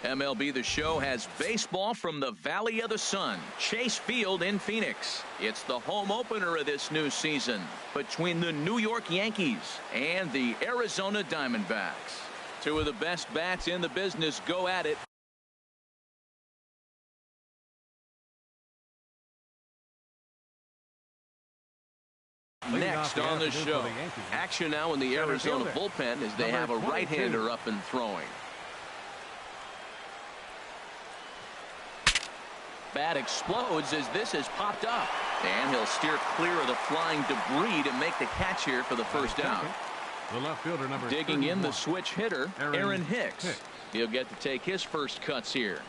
MLB The Show has baseball from the Valley of the Sun, Chase Field in Phoenix. It's the home opener of this new season between the New York Yankees and the Arizona Diamondbacks. Two of the best bats in the business go at it. Next on the show, action now in the Arizona bullpen as they have a right-hander up and throwing. Bat explodes as this has popped up, and he'll steer clear of the flying debris to make the catch here for the first out. The left fielder, number digging in, the switch hitter, Aaron Hicks. He'll get to take his first cuts here.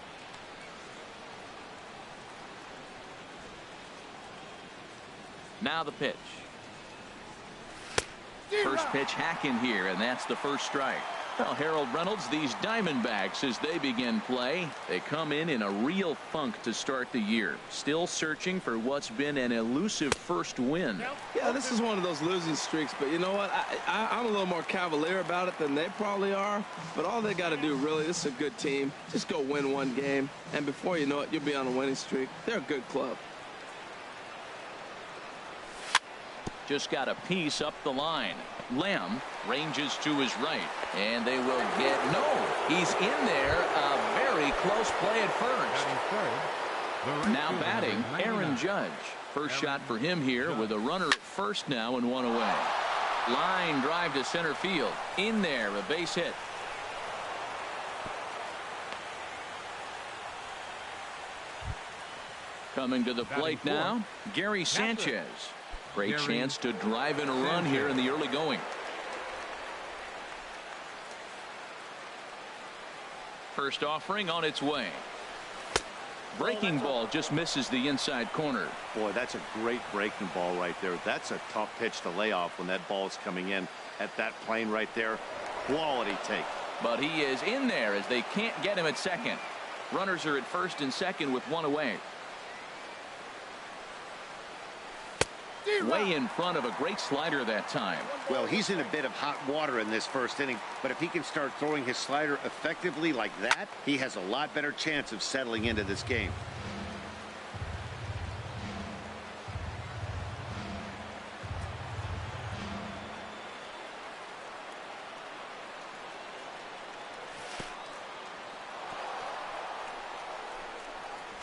Now the pitch. First pitch hacking here, and that's the first strike. Well, Harold Reynolds, these Diamondbacks, as they begin play, they come in a real funk to start the year. Still searching for what's been an elusive first win. Yeah, this is one of those losing streaks, but you know what? I'm a little more cavalier about it than they probably are. But all they got to do, really, this is a good team. Just go win one game, and before you know it, you'll be on a winning streak. They're a good club. Just got a piece up the line. Lamb ranges to his right, and they will get no. He's in there. A very close play at first. Now batting, Aaron Judge. First shot for him here with a runner at first now and one away. Line drive to center field. In there, a base hit. Coming to the plate now, Gary Sanchez. Great chance to drive in a run here in the early going. First offering on its way. Breaking ball just misses the inside corner. Boy, that's a great breaking ball right there. That's a tough pitch to lay off when that ball is coming in at that plane right there. Quality take. But he is in there as they can't get him at second. Runners are at first and second with one away. Way in front of a great slider that time. Well, he's in a bit of hot water in this first inning, but if he can start throwing his slider effectively like that, he has a lot better chance of settling into this game.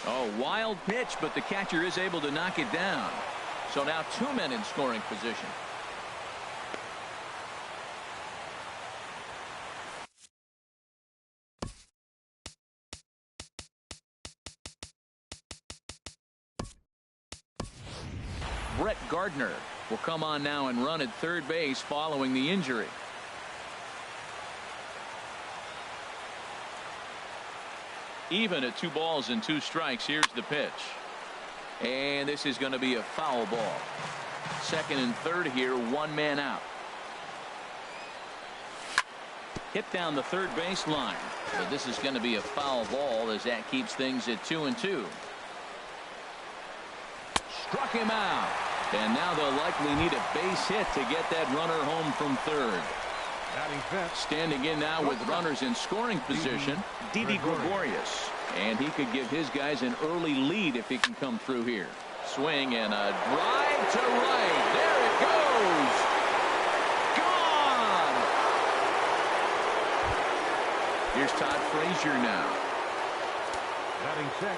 Oh, wild pitch, but the catcher is able to knock it down. So now two men in scoring position. Brett Gardner will come on now and run at third base following the injury. Even at 2 balls and 2 strikes. Here's the pitch. And this is going to be a foul ball. Second and third here, 1 man out. Hit down the third base line. But this is going to be a foul ball as that keeps things at 2-2. Struck him out. And now they'll likely need a base hit to get that runner home from third. Standing in now with runners in scoring position, Didi Gregorius. And he could give his guys an early lead if he can come through here. Swing and a drive to right. There it goes. Gone. Here's Todd Frazier now. Batting check.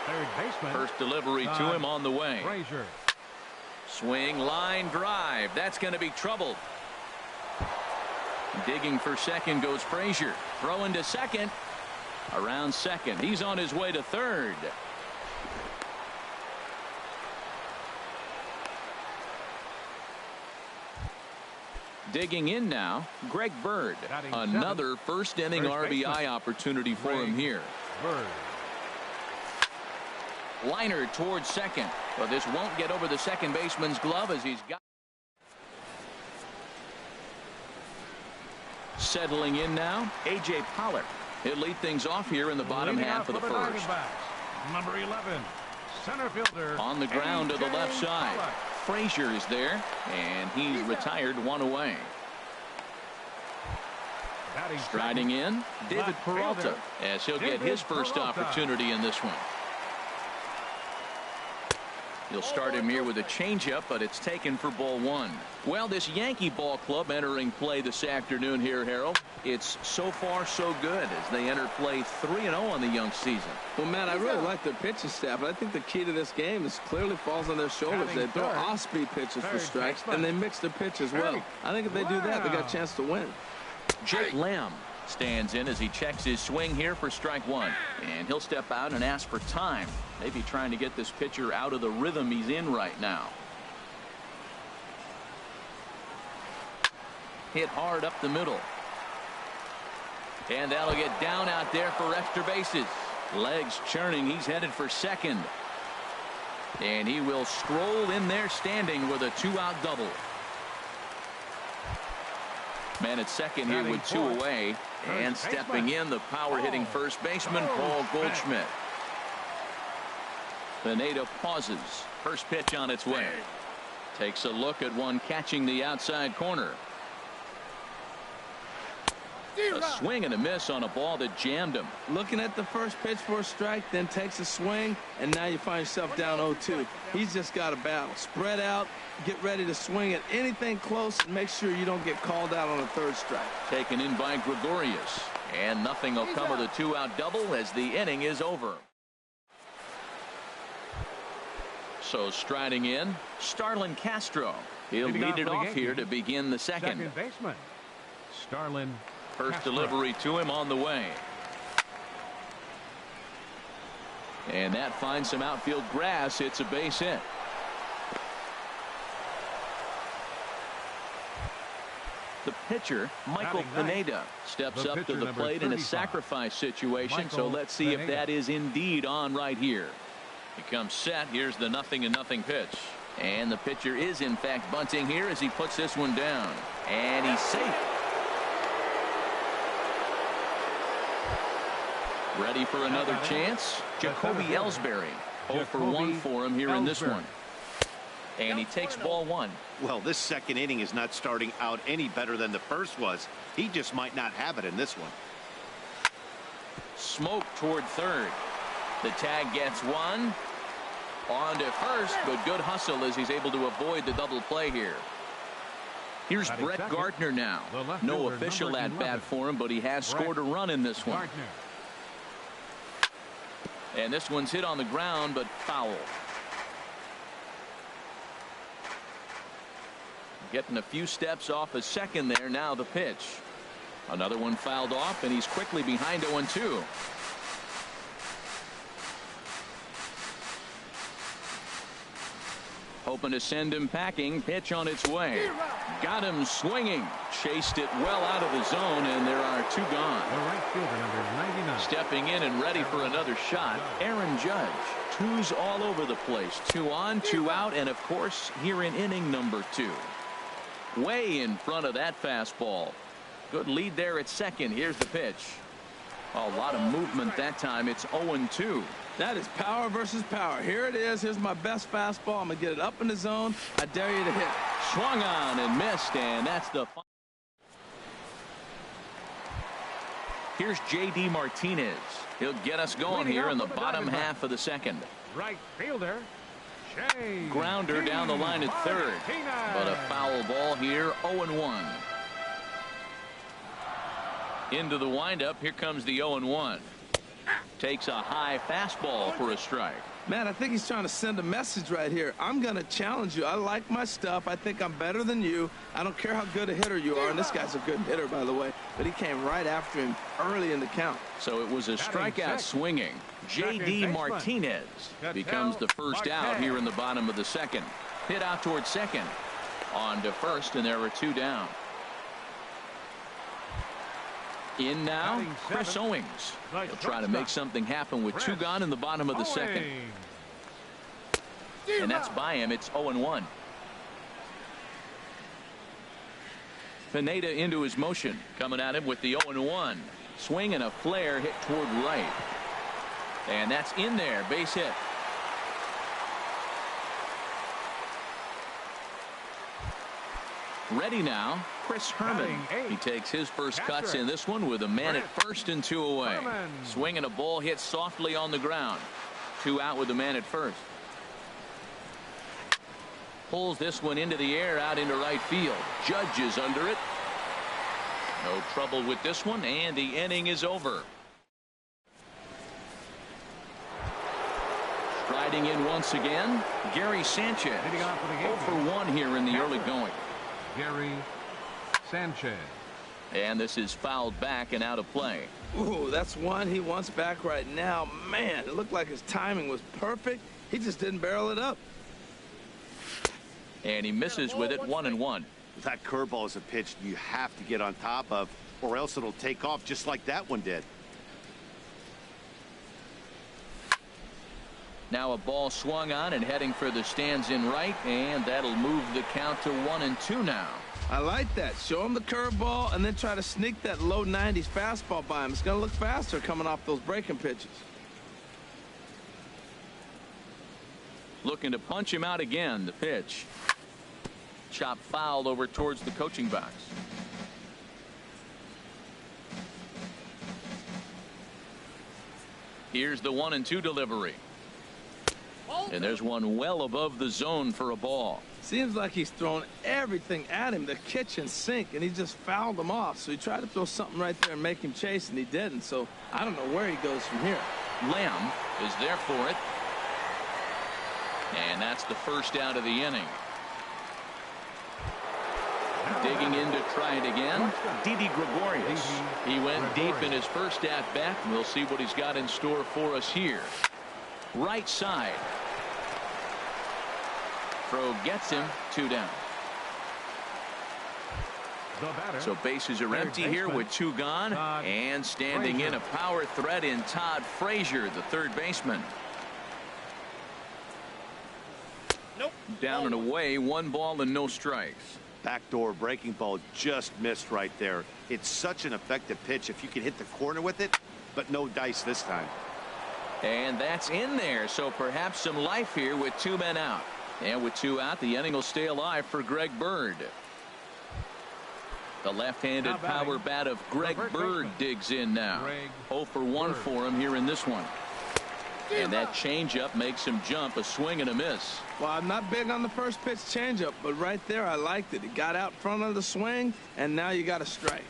Third baseman. First delivery to him on the way. Frazier. Swing, line drive. That's going to be trouble. Digging for second goes Frazier. Throwing to second. Around second. He's on his way to third. Digging in now, Greg Bird. Another first inning RBI opportunity for him here. Bird. Liner towards second. But this won't get over the second baseman's glove as he's got. Settling in now, A.J. Pollard. He'll lead things off here in the bottom half of the first. Number 11, center fielder. On the ground to the left side. Frazier is there, and he's retired 1 away. Striding in, David Peralta, as he'll get his first opportunity in this one. He'll start him here with a changeup, but it's taken for ball one. Well, this Yankee ball club entering play this afternoon here, Harold. It's so far so good as they enter play 3-0 on the young season. Well, man, I really like their pitching staff, but I think the key to this game is clearly falls on their shoulders. They throw off-speed pitches for strikes, and they mix their pitch as well. I think if they do that, they got a chance to win. Jake Lamb stands in as he checks his swing here for strike one. And he'll step out and ask for time. Maybe trying to get this pitcher out of the rhythm he's in right now. Hit hard up the middle. And that'll get down out there for extra bases. Legs churning. He's headed for second. And he will stroll in there standing with a 2-out double. Man at second here with 2 away. And stepping in, the power-hitting first baseman, Paul Goldschmidt. Pineda pauses. First pitch on its way. Takes a look at one catching the outside corner. A swing and a miss on a ball that jammed him. Looking at the first pitch for a strike, then takes a swing, and now you find yourself down 0-2. He's just got a battle. Spread out, get ready to swing at anything close, and make sure you don't get called out on a third strike. Taken in by Gregorius. And nothing will come of the 2-out double as the inning is over. So striding in, Starlin Castro. He'll lead it off here to begin the second. Second baseman, Starlin First Castro. delivery to him on the way. And that finds some outfield grass. It's a base hit. The pitcher, Michael Pineda, steps up to the plate in a sacrifice situation. So let's see if that is indeed on right here. He comes set. Here's the 0-0 pitch. And the pitcher is in fact bunting here as he puts this one down. And he's safe. Ready for another chance. Jacoby Ellsbury. 0 for 1 for him here in this one. And he takes ball one. Well, this second inning is not starting out any better than the first was. He just might not have it in this one. Smoke toward third. The tag gets one. On to first, but good hustle as he's able to avoid the double play here. Here's Brett Gardner now. No official at bat for him, but he has scored a run in this one. And this one's hit on the ground, but foul. Getting a few steps off a second there. Now the pitch. Another one fouled off, and he's quickly behind 0-2. Hoping to send him packing. Pitch on its way. Got him swinging. Chased it well out of the zone, and there are 2 gone. The right fielder, number 99. Stepping in and ready for another shot, Aaron Judge. 2's all over the place. 2 on, 2 out, and of course here in inning number 2. Way in front of that fastball. Good lead there at second. Here's the pitch. A lot of movement that time. It's 0-2. That is power versus power. Here it is. Here's my best fastball. I'm going to get it up in the zone. I dare you to hit. Swung on and missed, and that's the final. Here's J.D. Martinez. He'll get us going here in the bottom half of the second. Right fielder, Shea. Grounder down the line at third. But a foul ball here, 0-1. Into the windup. Here comes the 0-1. Takes a high fastball for a strike. Man, I think he's trying to send a message right here. I'm going to challenge you. I like my stuff. I think I'm better than you. I don't care how good a hitter you are. And this guy's a good hitter, by the way. But he came right after him early in the count. So it was a strikeout swinging. J.D. Martinez becomes the first out here in the bottom of the second. Hit out toward second. On to first, and there are 2 down. In now, Chris Owings. He'll try to make something happen with 2 gone in the bottom of the second. And that's by him. It's 0-1. Pineda into his motion. Coming at him with the 0-1. Swing and a flare hit toward right. And that's in there. Base hit. Ready now, Chris Herman. He takes his first cuts in this one with a man at first and 2 away. Swinging a ball hit softly on the ground. 2 out with the man at first. Pulls this one into the air out into right field. Judge is under it. No trouble with this one, and the inning is over. Striding in once again, Gary Sanchez. 0 for 1 here in the early going. Gary Sanchez. And this is fouled back and out of play. Ooh, that's one he wants back right now. Man, it looked like his timing was perfect. He just didn't barrel it up. And he misses with it, 1-1. That curveball is a pitch you have to get on top of, or else it'll take off just like that one did. Now a ball swung on and heading for the stands in right, and that'll move the count to 1-2 now. I like that. Show him the curveball and then try to sneak that low 90s fastball by him. It's going to look faster coming off those breaking pitches. Looking to punch him out again. The pitch. Chop fouled over towards the coaching box. Here's the 1-2 delivery. And there's one well above the zone for a ball. Seems like he's thrown everything at him, the kitchen sink, and he just fouled him off. So he tried to throw something right there and make him chase, and he didn't. So I don't know where he goes from here. Lamb is there for it. And that's the first out of the inning. Digging in to try it again, Didi Gregorius. He went deep in his first at-bat, and we'll see what he's got in store for us here. Right side. Throw gets him, 2 down. So bases are empty here with 2 gone, and standing in a power threat in Todd Frazier, the third baseman. Down and away, 1 ball and no strikes. Backdoor breaking ball just missed right there. It's such an effective pitch if you can hit the corner with it, but no dice this time. And that's in there, so perhaps some life here with 2 men out. And with 2 out, the inning will stay alive for Greg Bird. The left-handed power bat of Greg Bird digs in now. 0 for 1 for him here in this one. And that changeup makes him jump, a swing and a miss. Well, I'm not big on the first pitch changeup, but right there I liked it. He got out front of the swing, and now you got a strike.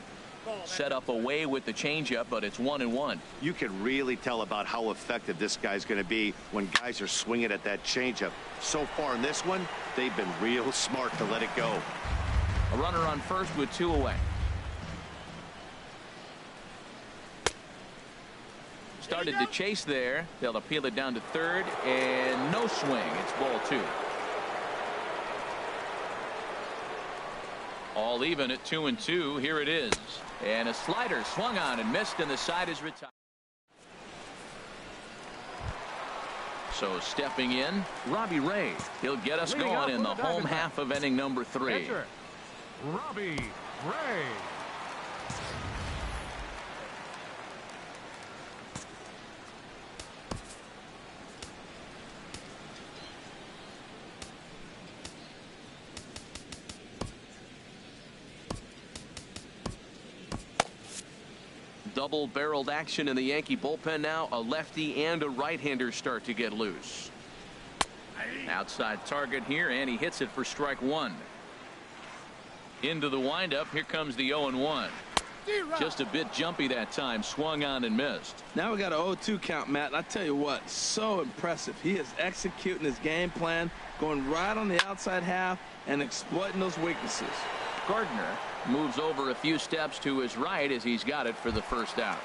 Set up away with the changeup, but it's 1-1. You can really tell about how effective this guy's going to be when guys are swinging at that changeup. So far in this one, they've been real smart to let it go. A runner on first with 2 away. Started to chase there. They'll appeal it down to third, and no swing. It's ball 2. All even at 2-2. Here it is. And a slider swung on and missed, and the side is retired. So stepping in, Robbie Ray. He'll get us going in the home half of inning number 3. Robbie Ray. Double-barreled action in the Yankee bullpen now. A lefty and a right-hander start to get loose. Outside target here, and he hits it for strike 1. Into the windup. Here comes the 0-1. Just a bit jumpy that time. Swung on and missed. Now we got a 0-2 count, Matt. And I tell you what, so impressive. He is executing his game plan, going right on the outside half and exploiting those weaknesses. Gardner moves over a few steps to his right as he's got it for the first out.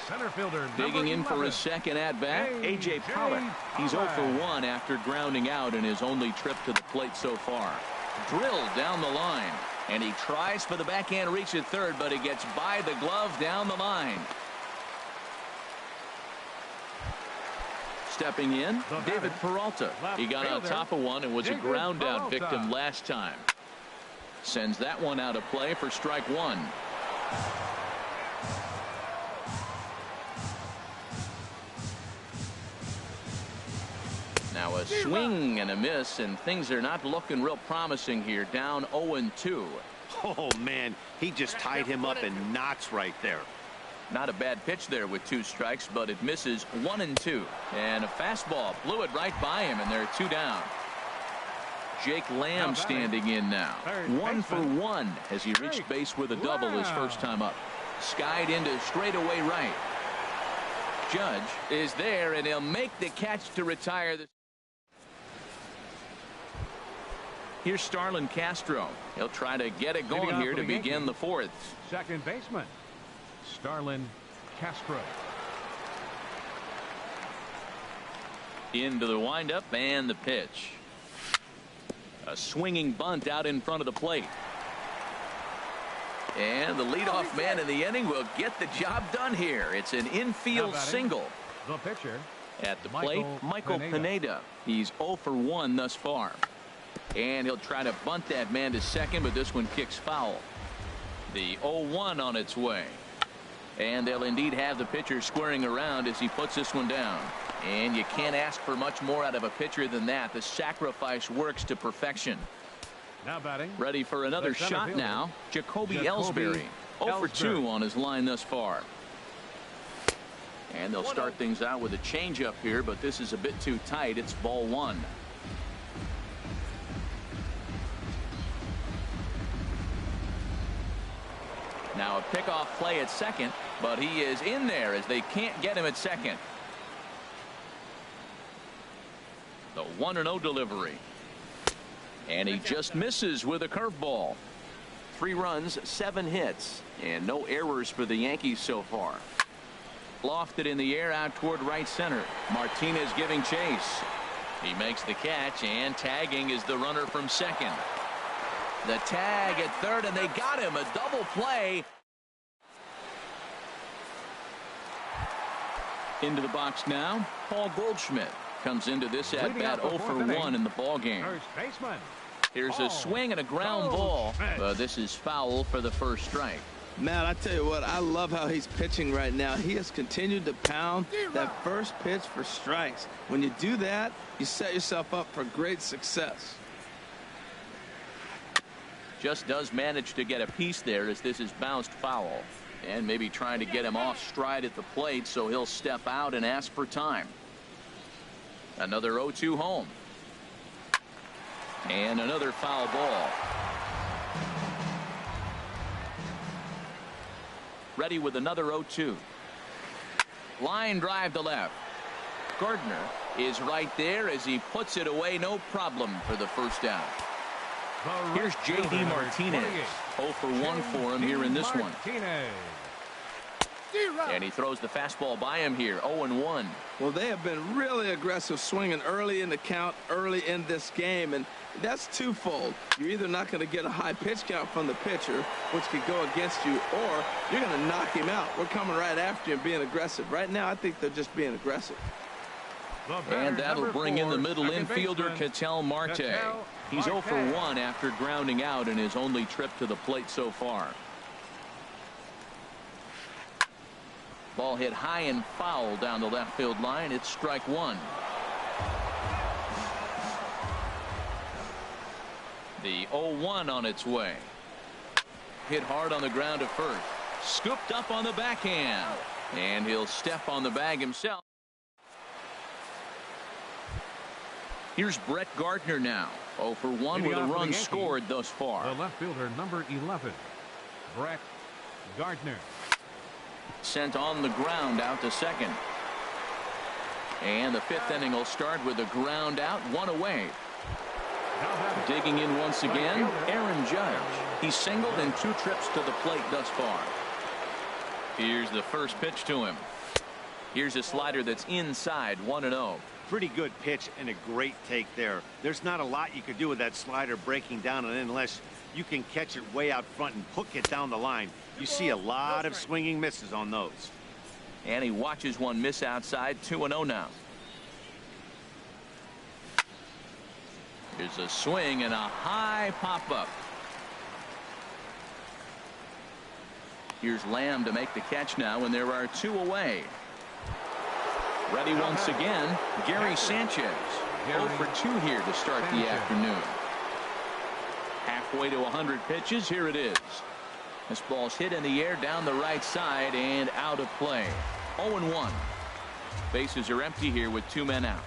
Center fielder digging in for his second at bat, A.J. Pollock. He's 0 for 1 after grounding out in his only trip to the plate so far. Drilled down the line, and he tries for the backhand reach at third, but he gets by the glove down the line. Stepping in, David Peralta. He got on top of one and was a ground out victim last time. Sends that one out of play for strike 1. Now a swing and a miss, and things are not looking real promising here. Down 0-2. Oh, man, he just tied him up in knots right there. Not a bad pitch there with 2 strikes, but it misses 1-2. And a fastball blew it right by him, and they're 2 down. Jake Lamb standing in now. 1 for 1 as he reached base with a double his first time up. Skied into straightaway right. Judge is there, and he'll make the catch to retire the. Here's Starlin Castro. He'll try to get it going here to begin the 4th. Second baseman, Starlin Castro. Into the windup and the pitch. A swinging bunt out in front of the plate. And the leadoff man in the inning will get the job done here. It's an infield single. The pitcher. At the plate, Michael Pineda. He's 0 for 1 thus far. And he'll try to bunt that man to second, but this one kicks foul. The 0-1 on its way. And they'll indeed have the pitcher squaring around as he puts this one down. And you can't ask for much more out of a pitcher than that. The sacrifice works to perfection. Now batting. Ready for another shot now. Jacoby Ellsbury. 0 for 2 on his line thus far. And they'll start things out with a changeup here, but this is a bit too tight. It's ball 1. Now a pickoff play at second, but he is in there as they can't get him at second. The 1-0 delivery. And he just misses with a curveball. 3 runs, 7 hits, and no errors for the Yankees so far. Lofted in the air out toward right center. Martinez giving chase. He makes the catch, and tagging is the runner from second. The tag at third, and they got him. A double play. Into the box now, Paul Goldschmidt comes into this at bat 0 for 1 in the ball game. First baseman. Here's a swing and a ground ball. This is foul for the first strike. Man, I tell you what, I love how he's pitching right now. He has continued to pound that first pitch for strikes. When you do that, you set yourself up for great success. Just does manage to get a piece there as this is bounced foul. And maybe trying to get him off stride at the plate, so he'll step out and ask for time. Another 0-2 home. And another foul ball. Ready with another 0-2. Line drive to left. Gardner is right there as he puts it away. No problem for the first out. Here's J.D. Martinez. 0 for 1 for him here in this one. And he throws the fastball by him here. 0-1. Well, they have been really aggressive swinging early in the count, early in this game, and that's twofold. You're either not going to get a high pitch count from the pitcher, which could go against you, or you're going to knock him out. We're coming right after you and being aggressive. Right now, I think they're just being aggressive. And that'll bring in the middle infielder, Ketel Marte. He's 0 for 1 after grounding out in his only trip to the plate so far. Ball hit high and foul down the left field line. It's strike 1. The 0-1 on its way. Hit hard on the ground to first. Scooped up on the backhand. And he'll step on the bag himself. Here's Brett Gardner now. 0 for 1 with a run scored thus far. The left fielder, number 11, Brett Gardner. Sent on the ground out to second. And the 5th inning will start with a ground out, 1 away. Digging in once again, Aaron Judge. He's singled in 2 trips to the plate thus far. Here's the first pitch to him. Here's a slider that's inside, 1-0. Pretty good pitch and a great take there. There's not a lot you could do with that slider breaking down, and unless you can catch it way out front and hook it down the line, you see a lot of swinging misses on those. And he watches one miss outside. 2-0 now. Here's a swing and a high pop-up. Here's Lamb to make the catch now, and there are 2 away. Ready once again, Gary Sanchez. 0 for 2 here to start the afternoon. Halfway to 100 pitches. Here it is. This ball's hit in the air down the right side and out of play. 0-1. Bases are empty here with 2 men out.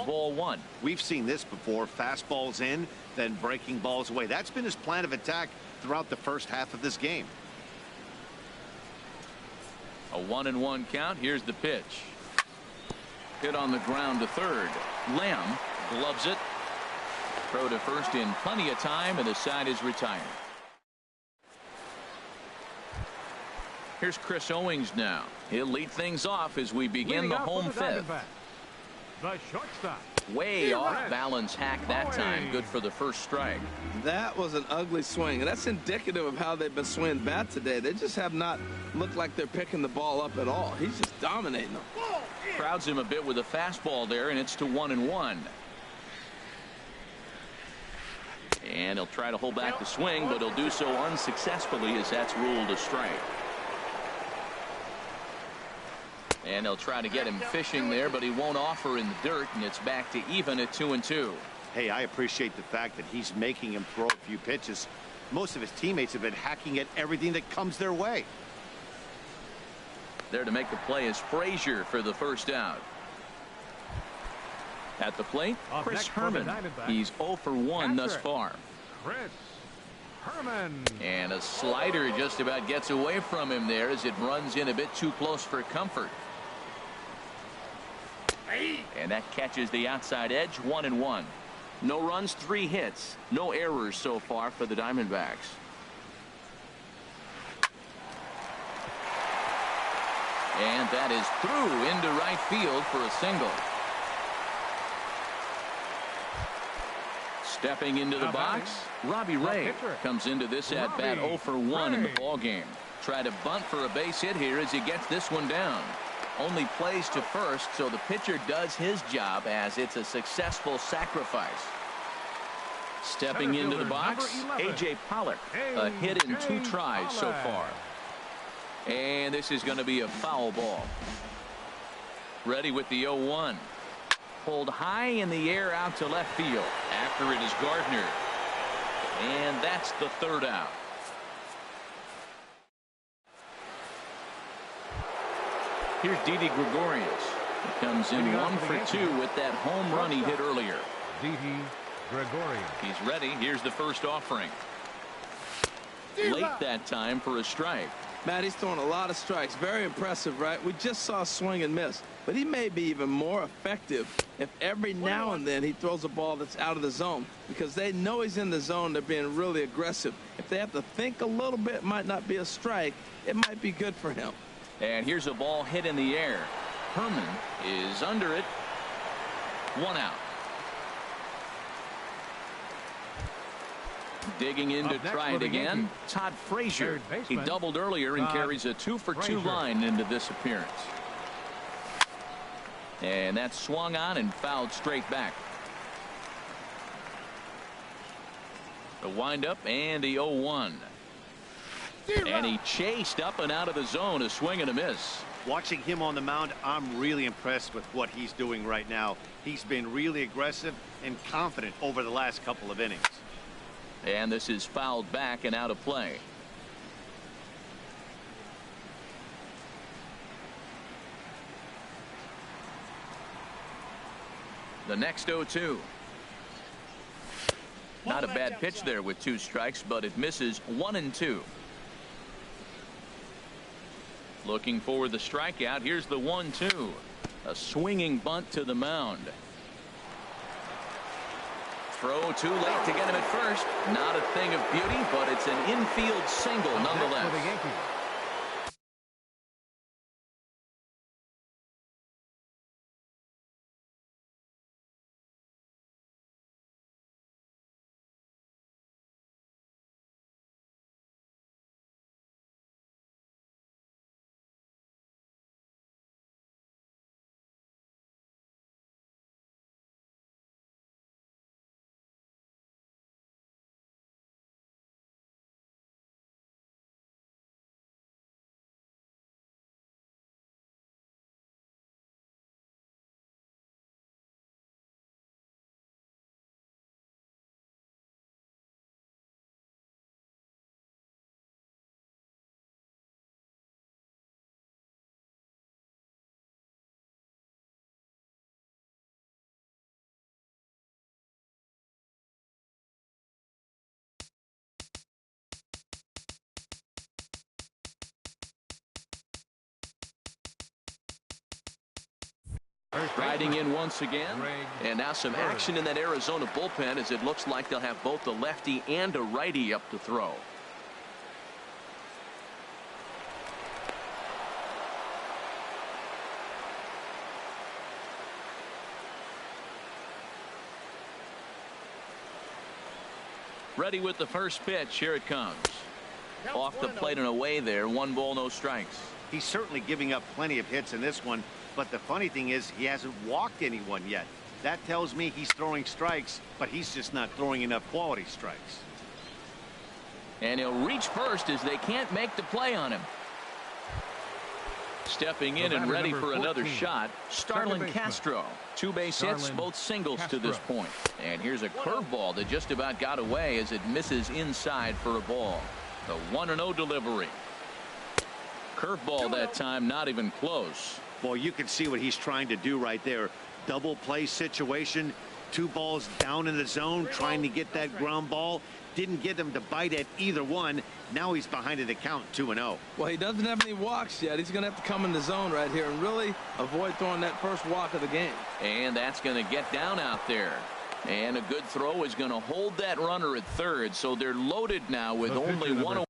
Ball 1. We've seen this before. Fastballs in, then breaking balls away. That's been his plan of attack throughout the first half of this game. A 1-1 count. Here's the pitch. Hit on the ground to third. Lamb gloves it. Throw to first in plenty of time, and the side is retired. Here's Chris Owings now. He'll lead things off as we begin the home fifth. The shortstop. Way off balance hack that time. Good for the first strike. That was an ugly swing, and that's indicative of how they've been swinging bat today. They just have not looked like they're picking the ball up at all. He's just dominating them. Crowds him a bit with a fastball there, and it's to 1-1. And he'll try to hold back the swing, but he'll do so unsuccessfully as that's ruled a strike. And they'll try to get him fishing there, but he won't offer in the dirt, and it's back to even at 2-2. Hey, I appreciate the fact that he's making him throw a few pitches. Most of his teammates have been hacking at everything that comes their way. There to make the play is Frazier for the first out. At the plate, Chris Herman. He's 0 for 1 thus far. Chris Herman. And a slider just about gets away from him there as it runs in a bit too close for comfort. And that catches the outside edge. 1-1. No runs, 3 hits. No errors so far for the Diamondbacks. And that is through into right field for a single. Stepping into the box, Robbie Ray comes into this at bat 0 for 1 in the ball game. Try to bunt for a base hit here as he gets this one down. Only plays to first, so the pitcher does his job as it's a successful sacrifice. Stepping into the box, A.J. Pollock. A hit in 2 tries so far. And this is going to be a foul ball. Ready with the 0-1. Pulled high in the air out to left field. After it is Gardner. And that's the third out. Here's Didi Gregorius. He comes in 1 for 2 with that home run he hit earlier. Didi Gregorius. He's ready. Here's the first offering. Late that time for a strike. Matt, he's throwing a lot of strikes. Very impressive, right? We just saw a swing and miss. But he may be even more effective if every now and then he throws a ball that's out of the zone. Because they know he's in the zone. They're being really aggressive. If they have to think a little bit, it might not be a strike. It might be good for him. And here's a ball hit in the air. Herman is under it. 1 out. Digging in to try it again. Todd Frazier. He doubled earlier and carries a 2 for 2 line into this appearance. And that's swung on and fouled straight back. The windup and the 0-1. And he chased up and out of the zone. A swing and a miss. Watching him on the mound, I'm really impressed with what he's doing right now. He's been really aggressive and confident over the last couple of innings. And this is fouled back and out of play. The next 0-2. Not a bad pitch there with 2 strikes, but it misses 1-2. Looking for the strikeout. Here's the 1-2. A swinging bunt to the mound. Throw too late to get him at first. Not a thing of beauty, but it's an infield single nonetheless. Riding in once again. And now some action in that Arizona bullpen, as it looks like they'll have both a lefty and a righty up to throw. Ready with the first pitch. Here it comes. Off the plate and away there. 1 ball, no strikes. He's certainly giving up plenty of hits in this one, but the funny thing is he hasn't walked anyone yet. That tells me he's throwing strikes, but he's just not throwing enough quality strikes. And he'll reach first as they can't make the play on him. Stepping in and ready for another shot, Starlin Castro. 2 base hits, both singles to this point. And here's a curveball that just about got away as it misses inside for a ball. The 1-0 delivery. Curveball that time, not even close. Boy, you can see what he's trying to do right there. Double play situation. 2 balls down in the zone, trying to get that ground ball. Didn't get him to bite at either one. Now he's behind in the count, 2-0. Well, he doesn't have any walks yet. He's going to have to come in the zone right here and really avoid throwing that first walk of the game. And that's going to get down out there. And a good throw is going to hold that runner at third. So they're loaded now with only 1 away.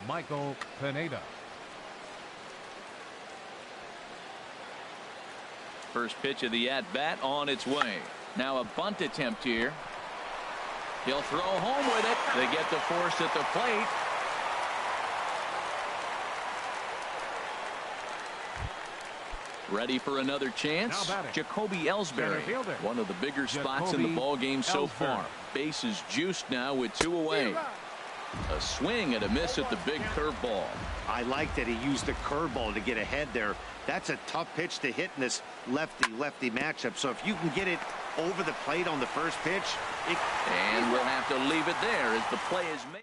Michael Pineda. First pitch of the at-bat on its way. Now a bunt attempt here. He'll throw home with it. They get the force at the plate. Ready for another chance. Jacoby Ellsbury, one of the bigger spots in the ball game so far. Bases juiced now with 2 away. A swing and a miss at the big curveball. I like that he used the curveball to get ahead there. That's a tough pitch to hit in this lefty-lefty matchup. So if you can get it over the plate on the first pitch. And we'll have to leave it there as the play is made.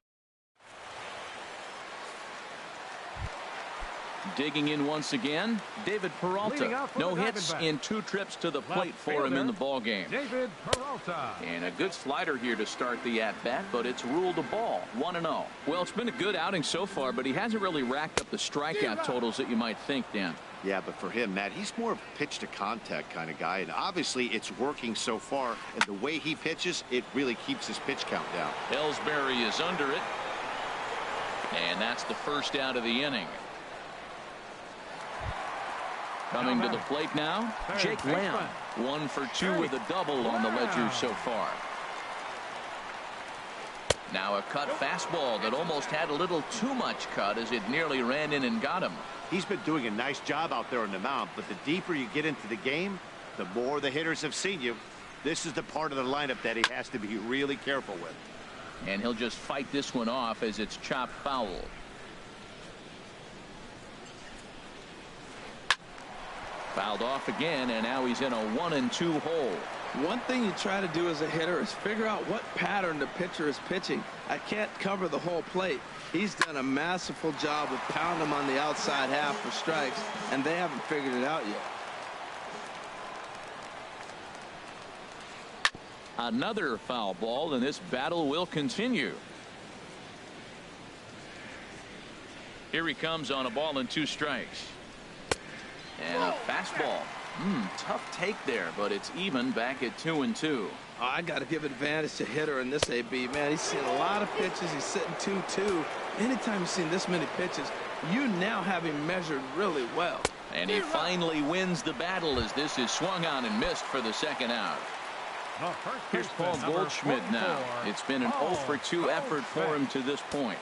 Digging in once again, David Peralta. No hits in 2 trips to the plate for him in the ball game. David Peralta. And a good slider here to start the at-bat, but it's ruled a ball. 1-0. Well, it's been a good outing so far, but he hasn't really racked up the strikeout totals that you might think, Dan. Yeah, but for him, Matt, he's more of a pitch to contact kind of guy, and obviously it's working so far, and the way he pitches, it really keeps his pitch count down. Ellsbury is under it, and that's the first out of the inning. Coming to the plate now, Jake Lamb. 1 for 2 with a double on the ledger so far. Now a cut fastball that almost had a little too much cut as it nearly ran in and got him. He's been doing a nice job out there on the mound, but the deeper you get into the game, the more the hitters have seen you. This is the part of the lineup that he has to be really careful with. And he'll just fight this one off as it's chopped foul. Fouled off again, and now he's in a 1-2 hole. One thing you try to do as a hitter is figure out what pattern the pitcher is pitching. I can't cover the whole plate. He's done a masterful job of pounding them on the outside half for strikes, and they haven't figured it out yet. Another foul ball, and this battle will continue. Here he comes on a ball and 2 strikes. And a fastball. Tough take there, but it's even back at 2-2. I got to give advantage to hitter in this AB. Man, he's seen a lot of pitches. He's sitting 2-2. Anytime you've seen this many pitches, you now have him measured really well. And he finally wins the battle as this is swung on and missed for the second out. Here's Paul Goldschmidt now. It's been an 0 for 2 effort for him to this point.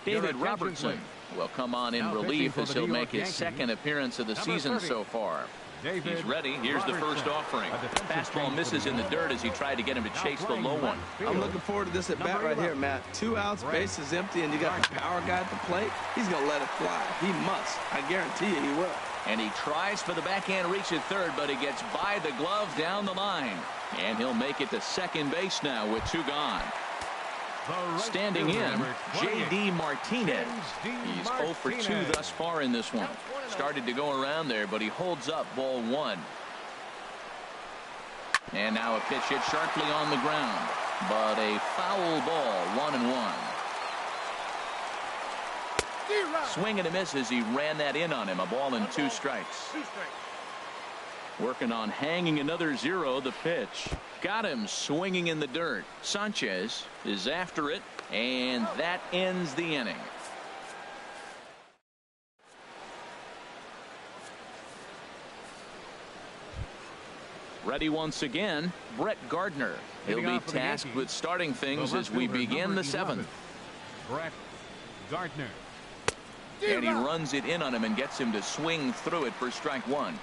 David Robertson will come on in relief as he'll make his second appearance of the season so far. David He's ready. Here's the first offering. Fastball misses in the dirt as he tried to get him to chase the low one. I'm looking forward to this at bat right here, Matt. 2 outs, bases empty, and you got the power guy at the plate. He's going to let it fly. He must. I guarantee you he will. And he tries for the backhand reach at third, but he gets by the glove down the line. And he'll make it to second base now with 2 gone. Standing in, J.D. Martinez. He's 0 for 2 thus far in this one. Started to go around there, but he holds up ball 1. And now a pitch hit sharply on the ground, but a foul ball, 1-1. Swing and a miss as he ran that in on him. A ball and 2 strikes. Working on hanging another 0. The pitch got him swinging in the dirt. Sanchez is after it, and that ends the inning. Ready once again, Brett Gardner. He'll be tasked with starting things as we begin the 7th. Brett Gardner. And he runs it in on him and gets him to swing through it for strike 1.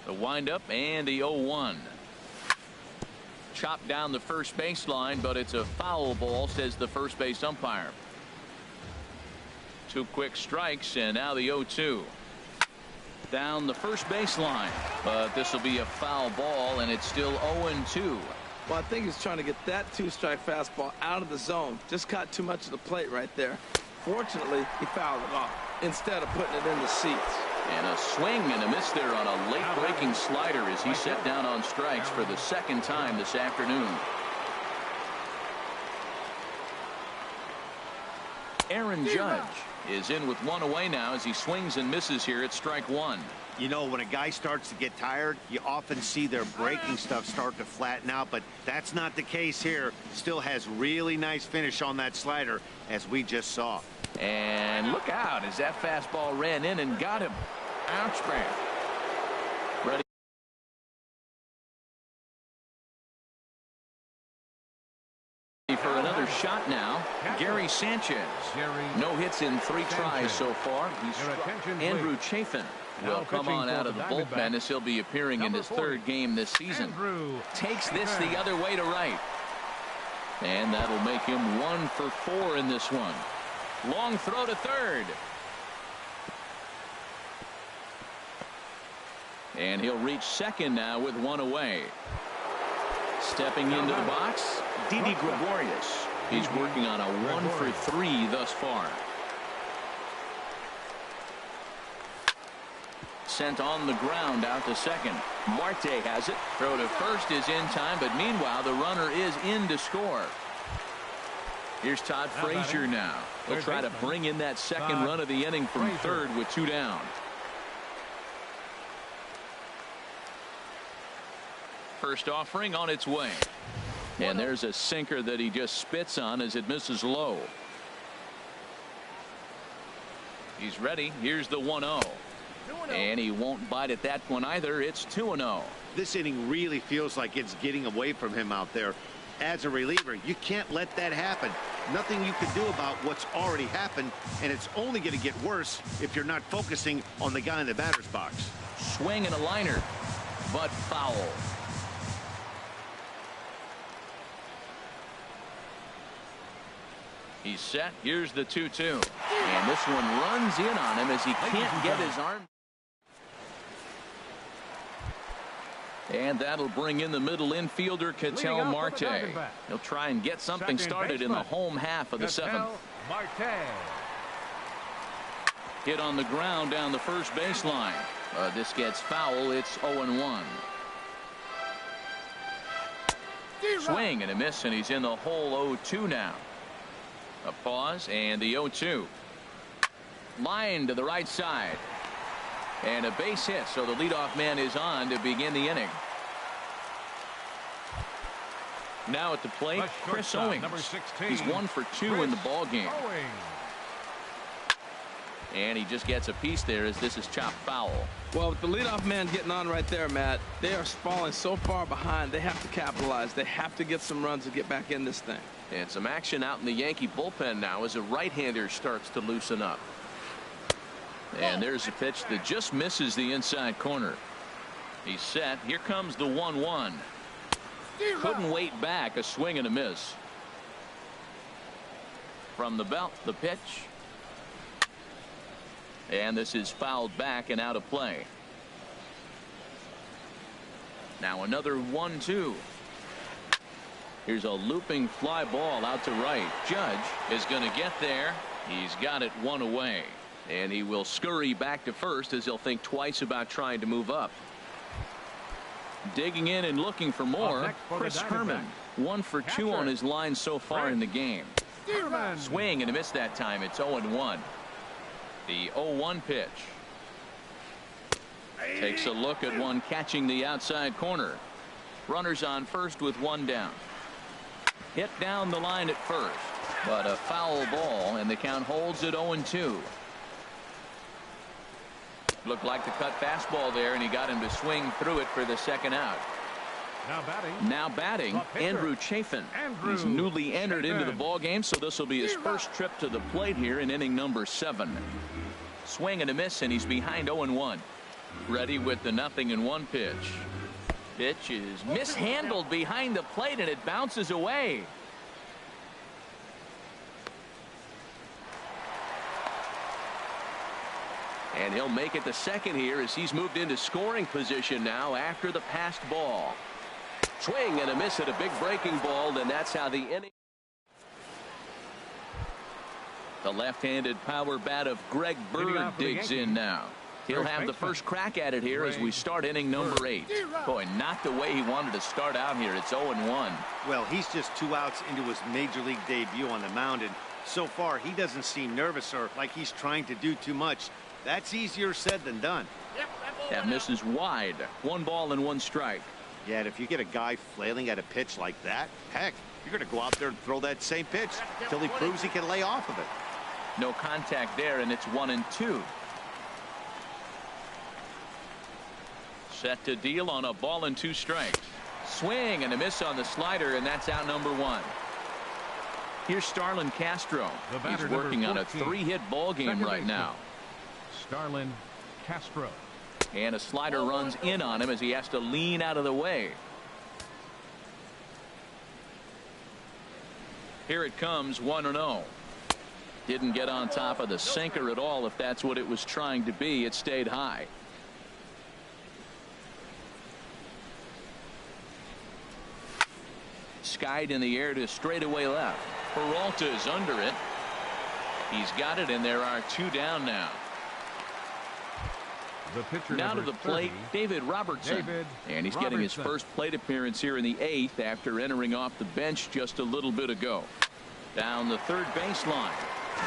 The windup and the 0-1. Chopped down the first baseline, but it's a foul ball, says the first base umpire. 2 quick strikes, and now the 0-2. Down the first baseline, but this will be a foul ball, and it's still 0-2. Well, I think he's trying to get that 2-strike fastball out of the zone. Just caught too much of the plate right there. Fortunately, he fouled it off instead of putting it in the seats. And a swing and a miss there on a late breaking slider as he set down on strikes for the 2nd time this afternoon. Aaron Judge is in with 1 away now as he swings and misses here at strike 1. You know, when a guy starts to get tired, you often see their breaking stuff start to flatten out, but that's not the case here. Still has really nice finish on that slider, as we just saw. And look out as that fastball ran in and got him. Ouch, man. Ready for another shot now. Gary Sanchez. No hits in 3 tries so far. Andrew Chafin will come on out of the bullpen as he'll be appearing in his 3rd game this season. Takes this the other way to right. And that'll make him 1 for 4 in this one. Long throw to third. And he'll reach second now with 1 away. Stepping into the box, Didi Gregorius. He's working on a 1 for 3 thus far. Sent on the ground out to second. Marte has it. Throw to first is in time, but meanwhile the runner is in to score. Here's Todd Frazier now. He'll try to bring in that 2nd run of the inning from third with 2 down. First offering on its way. And there's a sinker that he just spits on as it misses low. He's ready. Here's the 1-0. And he won't bite at that one either. It's 2-0. This inning really feels like it's getting away from him out there. As a reliever, you can't let that happen. Nothing you can do about what's already happened, and it's only going to get worse if you're not focusing on the guy in the batter's box. Swing and a liner, but foul. He's set. Here's the 2-2. And this one runs in on him as he can't get his arm. And that'll bring in the middle infielder, Ketel Marte. He'll try and get something started in the home half of the 7th. Hit on the ground down the first baseline. This gets foul. It's 0-1. Swing and a miss, and he's in the hole 0-2 now. A pause and the 0-2. Line to the right side. And a base hit, so the leadoff man is on to begin the inning. Now at the plate, Chris Owings. He's 1 for 2 in the ball game. And he just gets a piece there as this is chopped foul. Well, with the leadoff man getting on right there, Matt, they are falling so far behind. They have to capitalize. They have to get some runs to get back in this thing. And some action out in the Yankee bullpen now as a right-hander starts to loosen up. And there's a pitch that just misses the inside corner. He's set. Here comes the 1-1. Couldn't wait back. A swing and a miss. From the belt, the pitch. And this is fouled back and out of play. Now another 1-2. Here's a looping fly ball out to right. Judge is going to get there. He's got it one away. And he will scurry back to first as he'll think twice about trying to move up. Digging in and looking for more. Chris Herman. 1 for 2 on his line so far in the game. Swing and a miss that time. It's 0-1. The 0-1 pitch. Takes a look at one catching the outside corner. Runners on first with one down. Hit down the line at first, but a foul ball, and the count holds at 0-2. Looked like the cut fastball there, and he got him to swing through it for the second out. Now batting, Andrew Chafin. He's newly entered into the ball game, so this will be his first trip to the plate here in inning number 7. Swing and a miss, and he's behind 0-1. Ready with the 0-1 pitch. Pitch is mishandled behind the plate, and it bounces away. And he'll make it to second here as he's moved into scoring position now after the passed ball. Swing and a miss at a big breaking ball, and that's how the inning. The left-handed power bat of Greg Bird digs in now. He'll have the first crack at it here as we start inning number 8. Boy, not the way he wanted to start out here. It's 0-1. Well, he's just 2 outs into his major league debut on the mound, and so far he doesn't seem nervous or like he's trying to do too much. That's easier said than done. That misses wide. 1 ball and 1 strike. Yeah, and if you get a guy flailing at a pitch like that, heck, you're going to go out there and throw that same pitch until he proves he can lay off of it. No contact there, and it's 1-2. Set to deal on a ball and 2 strikes. Swing and a miss on the slider, and that's out number 1. Here's Starlin Castro. He's working on a 3-hit ball game right now. Starlin Castro. And a slider runs in on him as he has to lean out of the way. Here it comes, 1-0. Didn't get on top of the sinker at all. If that's what it was trying to be, it stayed high. Skied in the air to straightaway left. Peralta is under it. He's got it, and there are 2 down now. Now to the plate, David Robertson. And he's getting his first plate appearance here in the 8th after entering off the bench just a little bit ago. Down the third baseline,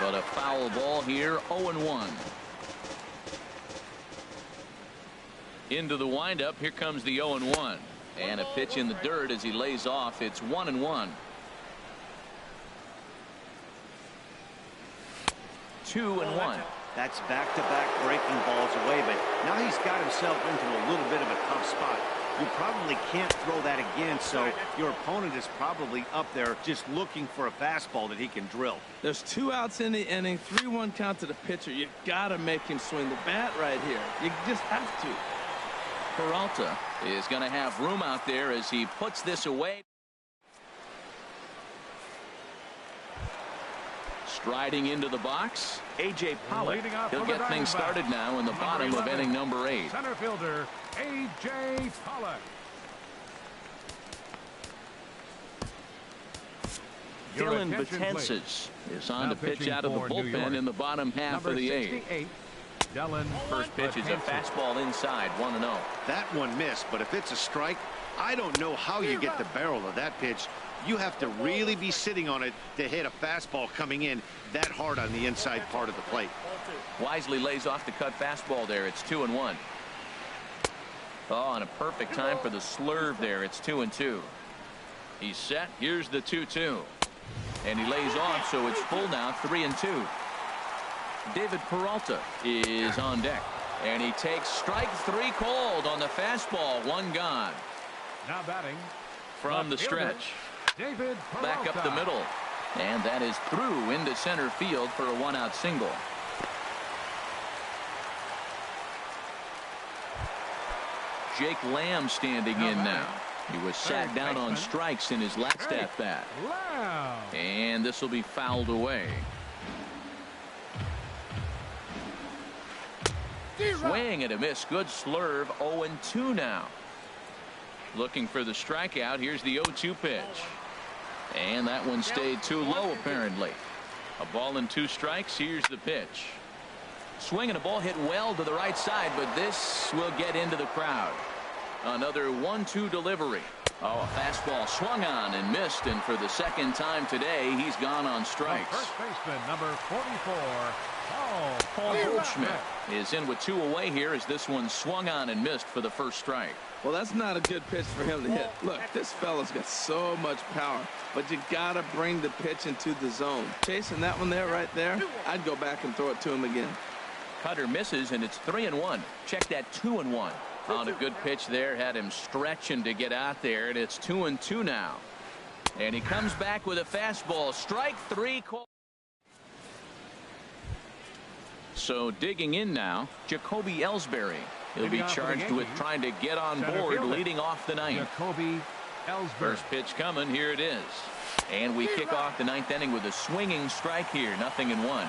but a foul ball here, 0-1. Into the windup, here comes the 0-1. And a pitch in the dirt as he lays off. It's 1-1. 2-1. That's back-to-back breaking balls away, but now he's got himself into a little bit of a tough spot. You probably can't throw that again, so your opponent is probably up there just looking for a fastball that he can drill. There's 2 outs in the inning, 3-1 count to the pitcher. You gotta make him swing the bat right here. You just have to. Peralta is going to have room out there as he puts this away. Striding into the box, A.J. Pollock. He'll get things started now in the bottom of inning number 8. Center fielder A.J. Pollock. Dylan Betances is on to pitch out of the bullpen in the bottom half of the 8th. First pitch is a fastball inside, 1-0. That one missed, but if it's a strike, I don't know how you get the barrel of that pitch. You have to really be sitting on it to hit a fastball coming in that hard on the inside part of the plate. Wisely lays off the cut fastball there. It's 2-1. Oh, and a perfect time for the slurve there. It's 2-2. He's set. Here's the 2-2. And he lays off, so it's full now, 3-2. David Peralta is on deck, and he takes strike 3 called on the fastball. 1 gone. Now batting from the stretch. David Peralta. Back up the middle, and that is through into center field for a 1-out single. Jake Lamb standing in now. He was sat down on strikes in his last at bat. And this will be fouled away. Swing and a miss. Good slurve. 0-2 now. Looking for the strikeout. Here's the 0-2 pitch. And that one stayed too low apparently. A ball and 2 strikes. Here's the pitch. Swing and a ball hit well to the right side, but this will get into the crowd. Another 1-2 delivery. Oh, a fastball swung on and missed, and for the second time today he's gone on strikes. First baseman number 44, Paul Goldschmidt is in with 2 away here as this one swung on and missed for the first strike. Well, that's not a good pitch for him to hit. Look, this fella's got so much power, but you gotta bring the pitch into the zone. Chasing that one there, right there, I'd go back and throw it to him again. Cutter misses, and it's 3-1. Check that 2-1. On a good pitch there, had him stretching to get out there, and it's 2-2 now. And he comes back with a fastball. Strike 3. So digging in now, Jacoby Ellsbury. He'll be charged with trying to get on board leading off the 9th. Jacoby Ellsbury. First pitch coming. Here it is. And we kick off the 9th inning with a swinging strike here. 0-1.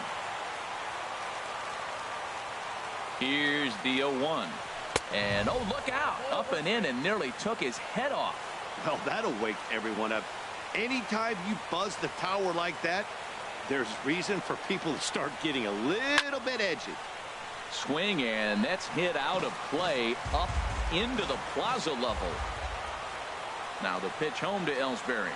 Here's the 0-1. And oh, look out. Up and in and nearly took his head off. Well, that'll wake everyone up. Anytime you buzz the tower like that, there's reason for people to start getting a little bit edgy. Swing, and that's hit out of play up into the plaza level. Now the pitch home to Ellsbury.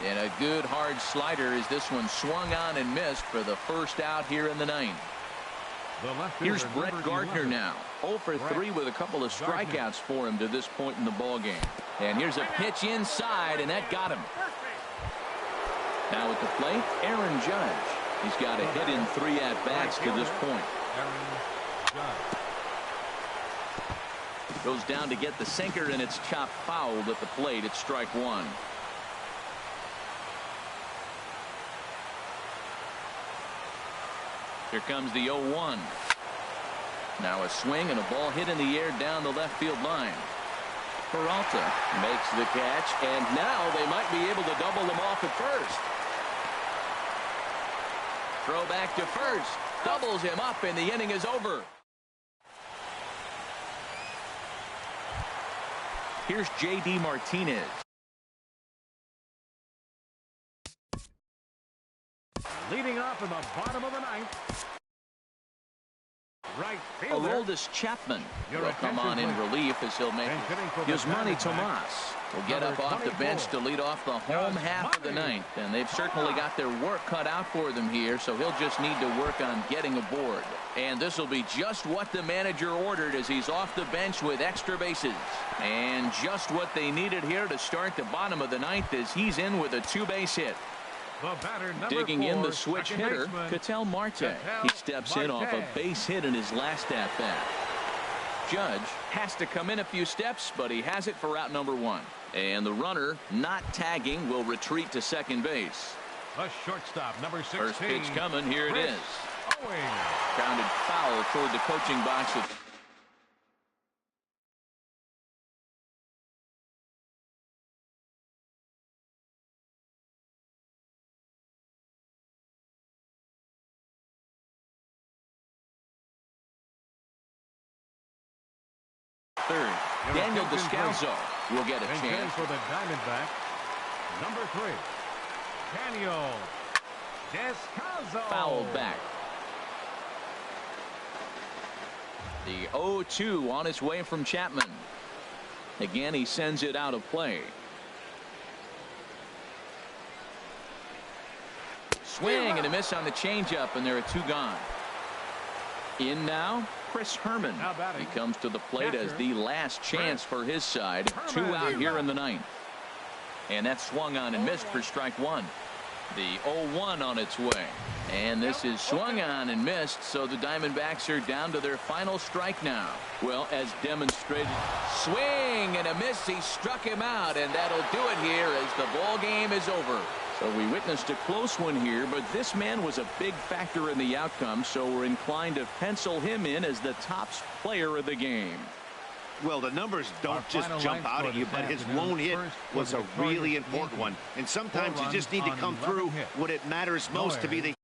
And a good hard slider as this one swung on and missed for the first out here in the 9th. Here's Brett Gardner now. 0 for 3 with a couple of strikeouts for him to this point in the ballgame. And here's a pitch inside, and that got him. Now at the plate, Aaron Judge. He's got a hit in 3 at-bats to this point. Goes down to get the sinker, and it's chopped fouled at the plate. It's strike 1. Here comes the 0-1. Now a swing and a ball hit in the air down the left field line. Peralta makes the catch, and now they might be able to double them off at first. Throw back to first. Doubles him up, and the inning is over. Here's J.D. Martinez. Leading off in the bottom of the 9th. Right fielder. Aroldis Chapman will come on in relief as he'll make Yasmani Tomas will get up off the bench to lead off the home half of the 9th, and they've certainly got their work cut out for them here, so he'll just need to work on getting aboard. And this will be just what the manager ordered as he's off the bench with extra bases. And just what they needed here to start the bottom of the 9th as he's in with a 2-base hit. Digging in the switch hitter, Ketel Marte. He steps in off a base hit in his last at-bat. Judge has to come in a few steps, but he has it for out number 1. And the runner, not tagging, will retreat to second base. A shortstop, number 16. First pitch coming. Here it is. Grounded foul toward the coaching box. Third, Daniel Descalzo will get a chance. For the Diamondbacks, number 3, Daniel Descalzo. Fouled back. The 0-2 on its way from Chapman. Again, he sends it out of play. Swing and a miss on the changeup, and there are 2 gone. In now, Chris Herman. He comes to the plate as the last chance for his side. 2 out here in the 9th. And that swung on and missed for strike 1. The 0-1 on its way. And this is swung on and missed, so the Diamondbacks are down to their final strike now. Well, as demonstrated, swing and a miss. He struck him out, and that'll do it here as the ball game is over. So we witnessed a close one here, but this man was a big factor in the outcome, so we're inclined to pencil him in as the top player of the game. Well, the numbers don't just jump out at you, but his lone hit was a really important one. And sometimes you just need to come through when it matters most to be the